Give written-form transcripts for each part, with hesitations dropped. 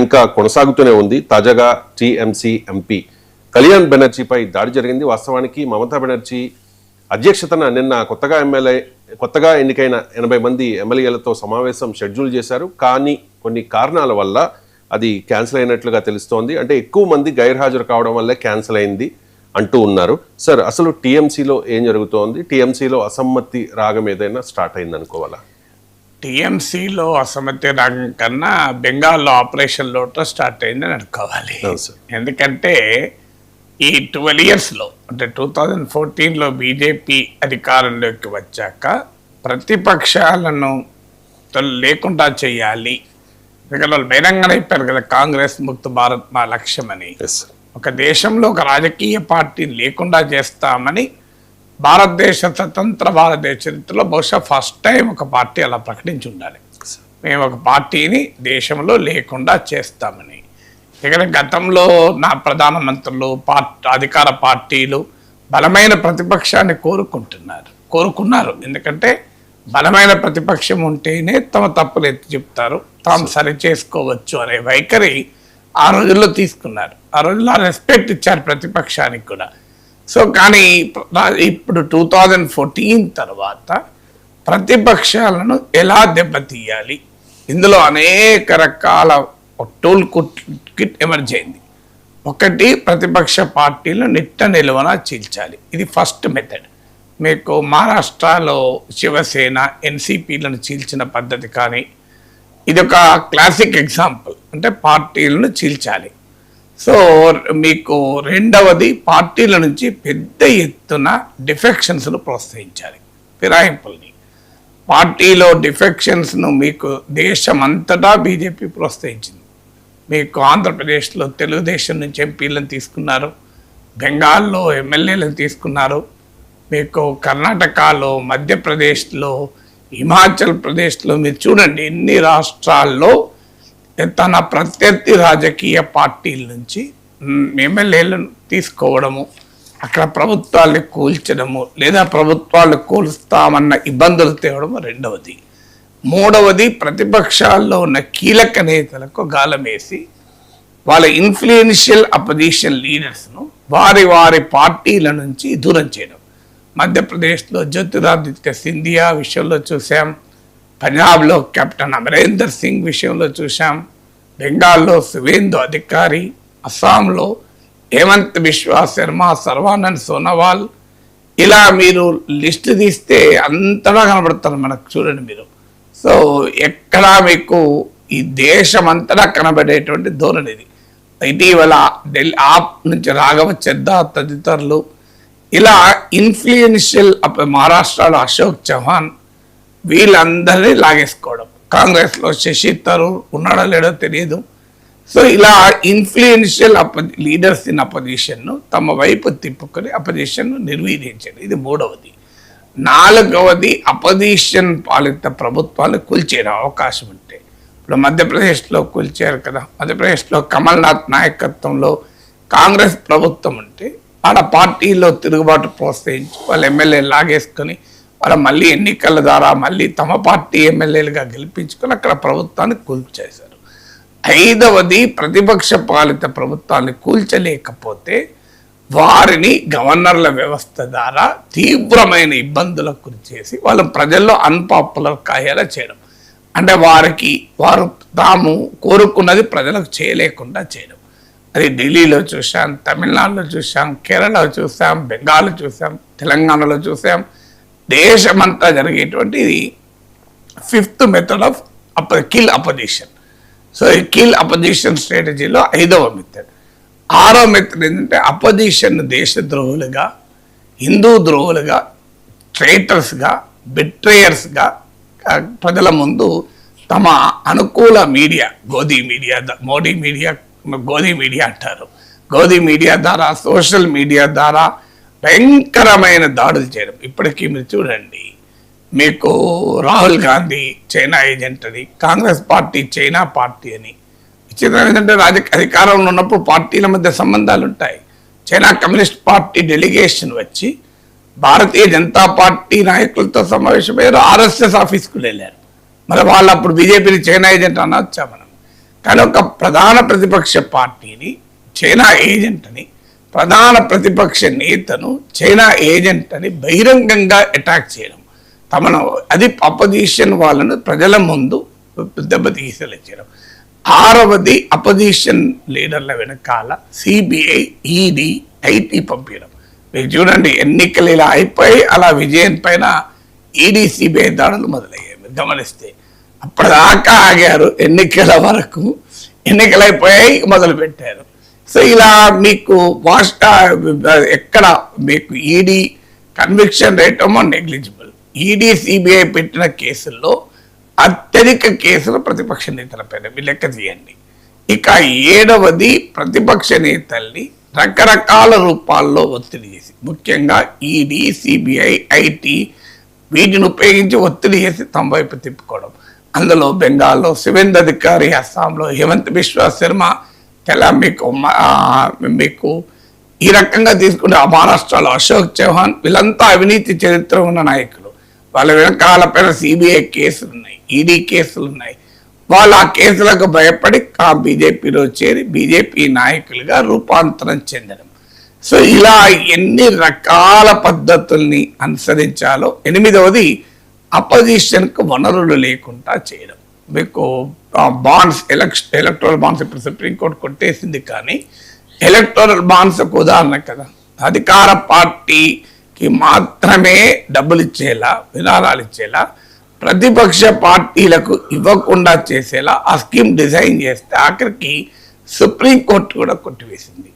ఇంకా కొనసాగుతూనే ఉంది. తాజాగా టీఎంసీ ఎంపీ కళ్యాణ్ బెనర్జీపై దాడి జరిగింది. వాస్తవానికి మమతా బెనర్జీ అధ్యక్షతన నిన్న కొత్తగా ఎన్నికైన 80 మంది ఎమ్మెల్యేలతో సమావేశం షెడ్యూల్ చేశారు. కానీ కొన్ని కారణాల వల్ల అది క్యాన్సిల్ అయినట్లుగా తెలుస్తోంది. అంటే ఎక్కువ మంది గైర్హాజరు కావడం వల్లే క్యాన్సిల్ అయింది అంటూ ఉన్నారు. సార్, అసలు టీఎంసీలో ఏం జరుగుతోంది? టీఎంసీలో అసమ్మతి రాగం ఏదైనా స్టార్ట్ అయింది అనుకోవాలా? టీఎంసీలో అసమ్మతి రాగం కన్నా బెంగాల్లో ఆపరేషన్ లోటో స్టార్ట్ అయిందని అనుకోవాలి. ఎందుకంటే ఈ 12 yearsలో అంటే 2014లో బీజేపీ అధికారంలోకి వచ్చాక ప్రతిపక్షాలను లేకుండా చేయాలి. ఎందుకంటే వాళ్ళు బహిరంగంగా అయిపోయారు కదా, కాంగ్రెస్ ముక్త భారత్ మా లక్ష్యమని. ఒక దేశంలో ఒక రాజకీయ పార్టీని లేకుండా చేస్తామని భారతదేశ స్వతంత్ర భారతదేశ చరిత్రలో బహుశా ఫస్ట్ టైం ఒక పార్టీ అలా ప్రకటించి ఉండాలి, మేము ఒక పార్టీని దేశంలో లేకుండా చేస్తామని. ఇక్కడ గతంలో నా ప్రధానమంత్రులు అధికార పార్టీలు బలమైన ప్రతిపక్షాన్ని కోరుకున్నారు. ఎందుకంటే బలమైన ప్రతిపక్షం ఉంటేనే తమ తప్పులు ఎత్తి చెప్తారు, తాము సరి చేసుకోవచ్చు అనే వైఖరి ఆ రోజుల్లో తీసుకున్నారు. ఆ రోజుల్లో రెస్పెక్ట్ ఇచ్చారు ప్రతిపక్షానికి కూడా. సో కానీ ఇప్పుడు 2014 తర్వాత ప్రతిపక్షాలను ఎలా దెబ్బతీయాలి, ఇందులో అనేక రకాల టూల్ కిట్ ఎమర్జ్ అయింది. ఒకటి, ప్రతిపక్ష పార్టీలను నిట్ట నిలువన చీల్చాలి. ఇది ఫస్ట్ మెథడ్. మీకు మహారాష్ట్రలో శివసేన ఎన్సీపీలను చీల్చిన పద్ధతి కానీ ఇది ఒక క్లాసిక్ ఎగ్జాంపుల్. అంటే పార్టీలను చీల్చాలి. సో మీకు రెండవది, పార్టీల నుంచి పెద్ద ఎత్తున డిఫెక్షన్స్ను ప్రోత్సహించాలి, ఫిరాయింపుల్ని. పార్టీలో డిఫెక్షన్స్ను మీకు దేశమంతటా బీజేపీ ప్రోత్సహించింది. మీకు ఆంధ్రప్రదేశ్లో తెలుగుదేశం నుంచి ఎంపీలను తీసుకున్నారు, బెంగాల్లో ఎమ్మెల్యేలను తీసుకున్నారు, మీకు కర్ణాటకలో, మధ్యప్రదేశ్లో, హిమాచల్ ప్రదేశ్లో మీరు చూడండి ఎన్ని రాష్ట్రాల్లో తన ప్రత్యర్థి రాజకీయ పార్టీల నుంచి ఎమ్మెల్యేలను తీసుకోవడము, అక్కడ ప్రభుత్వాన్ని కూల్చడము లేదా ప్రభుత్వాలు కూలుస్తామన్న ఇబ్బందులు తేవడము రెండవది. మూడవది, ప్రతిపక్షాల్లో ఉన్న కీలక నేతలకు గాలం వేసి వాళ్ళ ఇన్ఫ్లుయెన్షియల్ అపోజిషన్ లీడర్స్ను వారి పార్టీల నుంచి దూరం చేయడం. మధ్యప్రదేశ్లో జ్యోతిరాదిత్య సింధియా విషయంలో చూసాం, పంజాబ్లో కెప్టెన్ అమరేందర్ సింగ్ విషయంలో చూసాం, బెంగాల్లో శువేందు అధికారి, అస్సాంలో హేమంత్ బిశ్వా శర్మ, సర్వానంద్ సోనోవాల్, ఇలా మీరు లిస్ట్ తీస్తే అంతటా కనబడతారు మనకు. చూడండి మీరు. సో ఎక్కడా మీకు ఈ దేశమంతటా కనబడేటువంటి ధోరణిది. ఇటీవల ఢిల్లీ ఆప్ నుంచి రాఘవ చెద్దా తదితరులు, ఇలా ఇన్ఫ్లుయెన్షియల్ మహారాష్ట్రలో అశోక్ చౌహాన్, వీళ్ళందరినీ లాగేసుకోవడం. కాంగ్రెస్లో శశి థరూర్ ఉన్నాడో లేడో తెలియదు. సో ఇలా ఇన్ఫ్లుయెన్షియల్ లీడర్స్ ఇన్ అపోజిషన్ను తమ వైపు తిప్పుకొని అపోజిషన్ను నిర్వీర్యించండి. ఇది మూడవది. నాలుగవది, అపోజిషన్ పాలిత ప్రభుత్వాలు కూల్చేయడం అవకాశం ఉంటే. ఇప్పుడు మధ్యప్రదేశ్లో కూల్చారు కదా, మధ్యప్రదేశ్లో కమల్నాథ్ నాయకత్వంలో కాంగ్రెస్ ప్రభుత్వం ఉంటే వాళ్ళ పార్టీలో తిరుగుబాటు ప్రోత్సహించి వాళ్ళ ఎమ్మెల్యేలు లాగేసుకొని వాళ్ళ మళ్ళీ ఎన్నికల ద్వారా మళ్ళీ తమ పార్టీ ఎమ్మెల్యేలుగా గెలిపించుకొని అక్కడ ప్రభుత్వాన్ని కూల్చేశారు. ఐదవది, ప్రతిపక్ష పాలిత ప్రభుత్వాన్ని కూల్చలేకపోతే వారిని గవర్నర్ల వ్యవస్థ ద్వారా తీవ్రమైన ఇబ్బందులకు గురి చేసి వాళ్ళు ప్రజల్లో అన్పాపులర్ కాయేలా చేయడం. అంటే వారు తాము కోరుకున్నది ప్రజలకు చేయలేకుండా చేయడం. అది ఢిల్లీలో చూసాం, తమిళనాడులో చూసాం, కేరళలో చూసాం, బెంగాల్లో చూసాం, తెలంగాణలో చూసాం. దేశమంతా జరిగేటువంటి fifth method of kill opposition. So ఈ కిల్ అపోజిషన్ స్ట్రాటజీలో ఐదవ మెథడ్. ఆరో మెథడ్ ఏంటంటే అపోజిషన్ దేశద్రోహులుగా, హిందూ ద్రోహులుగా, ట్రైటర్స్గా, బిట్రేయర్స్గా ప్రజల ముందు తమ అనుకూల మీడియా, గోధీ మీడియా అంటారు, గోధీ మీడియా ద్వారా, సోషల్ మీడియా ద్వారా భయంకరమైన దాడులు చేయడం. ఇప్పటికీ మీరు చూడండి, మీకు రాహుల్ గాంధీ చైనా ఏజెంట్ అని, కాంగ్రెస్ పార్టీ చైనా పార్టీ అని. విచిత్రం ఏంటంటే అధికారంలో ఉన్నప్పుడు పార్టీల మధ్య సంబంధాలు ఉంటాయి. చైనా కమ్యూనిస్ట్ పార్టీ డెలిగేషన్ వచ్చి భారతీయ జనతా పార్టీ నాయకులతో సమావేశమయ్యారు, ఆర్ఎస్ఎస్ ఆఫీస్కు వెళ్ళారు. మరి వాళ్ళు అప్పుడు బీజేపీని చైనా ఏజెంట్ అనొచ్చా మనం? కానీ ఒక ప్రధాన ప్రతిపక్ష పార్టీని చైనా ఏజెంట్ అని, ప్రధాన ప్రతిపక్ష నేతను చైనా ఏజెంట్ అని బహిరంగంగా అటాక్ చేయడం, తమను అది అపోజిషన్ వాళ్ళను ప్రజల ముందు దెబ్బతీసేయడం. ఆరవది అపోజిషన్ లీడర్ల వెనకాల సిబిఐ, ఈడీ, ఐటీ పంపించడం. మీరు చూడండి, ఎన్నికలు ఇలా అయిపోయి అలా విజయం పైన ఈడీ, సిబిఐ దాడులు మొదలయ్యాయి. మీరు గమనిస్తే అప్పటిదాకా ఆగారు, ఎన్నికల వరకు, ఎన్నికలైపోయాయి మొదలు పెట్టారు. సో ఇలా మీకు ఎక్కడ మీకు ఈడీ కన్విక్షన్ రేట్ ఏమో నెగ్లిజిబుల్. ఈడీ, సిబిఐ పెట్టిన కేసుల్లో అత్యధిక కేసులు ప్రతిపక్ష నేతలపైన, మీ లెక్క తీయండి. ఇక 7వది ప్రతిపక్ష నేతల్ని రకరకాల రూపాల్లో ఒత్తిడి చేసి, ముఖ్యంగా ఈడీ, సిబిఐ, ఐటీ వీటిని ఉపయోగించి ఒత్తిడి చేసి తమ వైపు తిప్పుకోవడం. అందులో బెంగాల్లో శివేంద్ర అధికారి, అస్సాంలో హేమంత్ బిశ్వ శర్మ, మీకు ఈ రకంగా తీసుకుంటే మహారాష్ట్రలో అశోక్ చౌహాన్, వీళ్ళంతా అవినీతి చరిత్ర ఉన్న నాయకులు. వాళ్ళ వెనకాల పైన సిబిఐ కేసులు ఉన్నాయి, ఈడీ కేసులు ఉన్నాయి. వాళ్ళు ఆ కేసులకు భయపడి బీజేపీలో చేరి బీజేపీ నాయకులుగా రూపాంతరం చెందడం. సో ఇలా ఎన్ని రకాల పద్ధతుల్ని అనుసరించాలో. 8వది అపోజిషన్కు వనరులు లేకుండా చేయడం. మీకు బాండ్స్, ఎలక్టోరల్ బాండ్స్ ఇప్పుడు సుప్రీంకోర్టు కొట్టేసింది, కానీ ఎలక్టోరల్ బాండ్స్ ఒక ఉదాహరణ కదా. అధికార పార్టీకి మాత్రమే డబ్బులు ఇచ్చేలా, విరాళాలు ఇచ్చేలా, ప్రతిపక్ష పార్టీలకు ఇవ్వకుండా చేసేలా ఆ స్కీమ్ డిజైన్ చేస్తే ఆఖరికి సుప్రీంకోర్టు కూడా కొట్టివేసింది.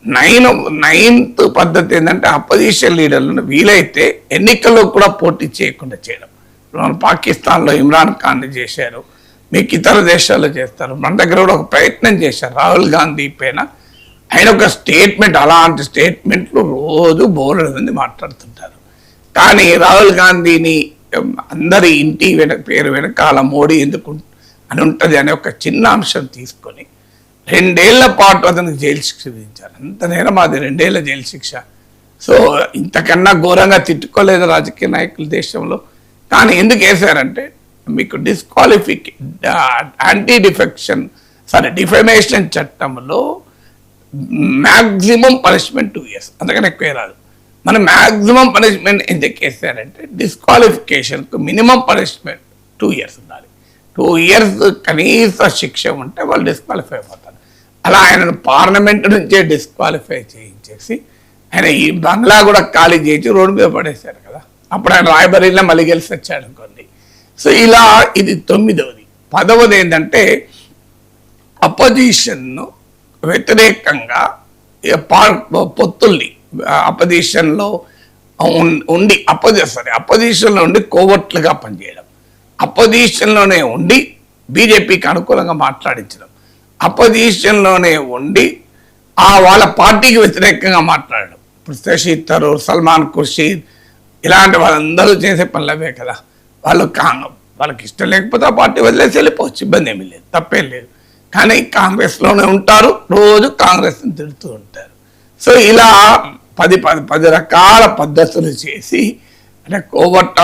9th పద్ధతి ఏంటంటే అపోజిషన్ లీడర్లను వీలైతే ఎన్నికల్లో కూడా పోటీ చేయకుండా చేయడం. పాకిస్తాన్లో ఇమ్రాన్ ఖాన్ని చేశారు, మీకు ఇతర దేశాల్లో చేస్తారు. మన దగ్గర కూడా ఒక ప్రయత్నం చేశారు రాహుల్ గాంధీ పైన. ఆయన ఒక స్టేట్మెంట్, అలాంటి స్టేట్మెంట్లు రోజు బోలెడు మంది మాట్లాడుతుంటారు. కానీ రాహుల్ గాంధీని అందరి ఇంటి పేరు వెనకాల మోడీ ఎందుకు అని ఉంటుంది అనే ఒక చిన్న అంశం తీసుకొని 2 ఏళ్ల పాటు అతనికి జైలు శిక్ష విధించారు. అంత నేరం అది, 2 ఏళ్ల జైలు శిక్ష. సో ఇంతకన్నా ఘోరంగా తిట్టుకోలేదు రాజకీయ నాయకులు దేశంలో. కానీ ఎందుకు వేశారంటే మీకు డిఫమేషన్ చట్టంలో మ్యాక్సిమం పనిష్మెంట్ 2 years, అందుకని ఎక్కువ రాదు. మనం మ్యాక్సిమం పనిష్మెంట్ ఎందుకు వేసారంటే డిస్క్వాలిఫికేషన్కు మినిమం పనిష్మెంట్ 2 years ఉండాలి. 2 years కనీస శిక్ష ఉంటే వాళ్ళు డిస్క్వాలిఫై అయిపోతారు. అలా ఆయనను పార్లమెంట్ నుంచే డిస్క్వాలిఫై చేయించేసి ఆయన ఈ బంగ్లా కూడా ఖాళీ చేసి రోడ్డు మీద పడేశారు కదా. అప్పుడు ఆయన రాయబరీలో మళ్ళీ గెలిచి వచ్చాడు అనుకోండి. సో ఇలా ఇది 9వది. 10వది ఏంటంటే అపోజిషన్ను వ్యతిరేకంగా పొత్తుల్ని అపోజిషన్లో ఉండి అపోజిషన్లో ఉండి కోవట్లుగా పనిచేయడం, అపోజిషన్లోనే ఉండి బీజేపీకి అనుకూలంగా మాట్లాడించడం, అపోజిషన్లోనే ఉండి వాళ్ళ పార్టీకి వ్యతిరేకంగా మాట్లాడడం. ఇప్పుడు శశి థరూర్, సల్మాన్ ఖుర్షీద్ ఇలాంటి వాళ్ళందరూ చేసే పనులవే కదా. వాళ్ళకి ఇష్టం లేకపోతే ఆ పార్టీ వదిలేసి వెళ్ళిపోవచ్చు, ఇబ్బంది ఏమీ లేదు, తప్పేం లేదు. కానీ కాంగ్రెస్లోనే ఉంటారు, రోజు కాంగ్రెస్ని తిడుతూ ఉంటారు. సో ఇలా 10 రకాల పద్ధతులు చేసి, అంటే ఓవర్ట్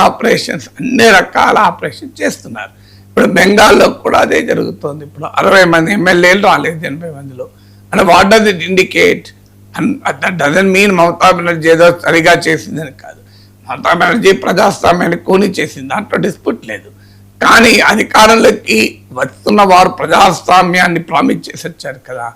ఆపరేషన్స్ అన్ని రకాల ఆపరేషన్ చేస్తున్నారు. ఇప్పుడు బెంగాల్లో కూడా అదే జరుగుతుంది. ఇప్పుడు 60 మంది ఎమ్మెల్యేలు రాలేదు 80 మందిలో. అంటే what does it indicate? That doesn't mean Mamata Banerjee ఏదో సరిగా చేసిందని కాదు. మమతా బెనర్జీ ప్రజాస్వామ్యాన్ని కూని చేసింది, దాంట్లో డిస్ప్యూట్ లేదు. కానీ అధికారంలోకి వస్తున్న వారు ప్రజాస్వామ్యాన్ని ప్రామిస్ చేసి వచ్చారు కదా.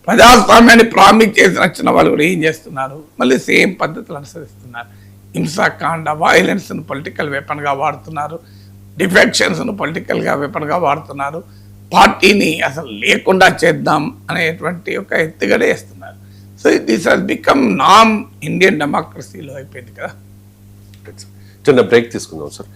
ప్రజాస్వామ్యాన్ని ప్రామిస్ చేసి వచ్చిన వాళ్ళు కూడా ఏం చేస్తున్నారు? మళ్ళీ సేమ్ పద్ధతులు అనుసరిస్తున్నారు. హింసాకాండ, వైలెన్స్ను పొలిటికల్ వెపన్గా వాడుతున్నారు, డిఫెక్షన్స్ను పొలిటికల్గా వెపన్గా వాడుతున్నారు, పార్టీని అసలు లేకుండా చేద్దాం అనేటువంటి ఒక ఎత్తుగడ వేస్తున్నారు. సో దిస్ హాస్ బికమ్ నామ్ ఇండియన్ డెమోక్రసీలో అయిపోయింది కదా. చిన్న బ్రేక్ తీసుకుందాం సార్.